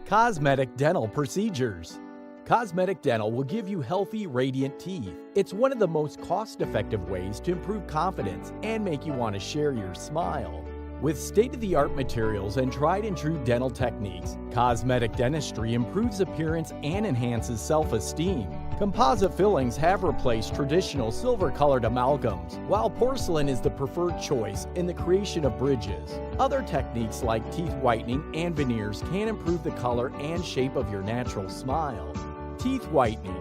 Cosmetic dental procedures. Cosmetic dental will give you healthy, radiant teeth. It's one of the most cost-effective ways to improve confidence and make you want to share your smile. With state-of-the-art materials and tried-and-true dental techniques, cosmetic dentistry improves appearance and enhances self-esteem. Composite fillings have replaced traditional silver-colored amalgams, while porcelain is the preferred choice in the creation of bridges. Other techniques like teeth whitening and veneers can improve the color and shape of your natural smile. Teeth whitening.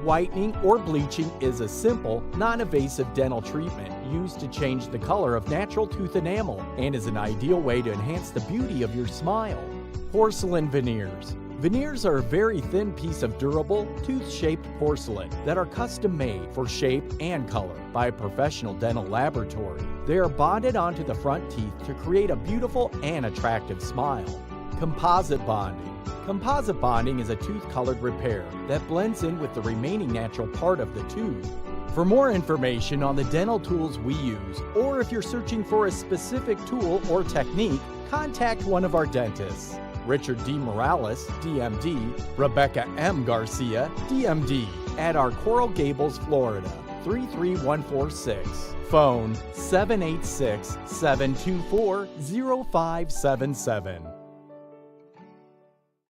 Whitening or bleaching is a simple, non-invasive dental treatment used to change the color of natural tooth enamel and is an ideal way to enhance the beauty of your smile. Porcelain veneers. Veneers are a very thin piece of durable, tooth-shaped porcelain that are custom-made for shape and color by a professional dental laboratory. They are bonded onto the front teeth to create a beautiful and attractive smile. Composite bonding. Composite bonding is a tooth-colored repair that blends in with the remaining natural part of the tooth. For more information on the dental tools we use, or if you're searching for a specific tool or technique, contact one of our dentists. Richard D. Morales, DMD, Rebecca M. Garcia, DMD, at our Coral Gables, Florida, 33146. Phone 786-724-0577.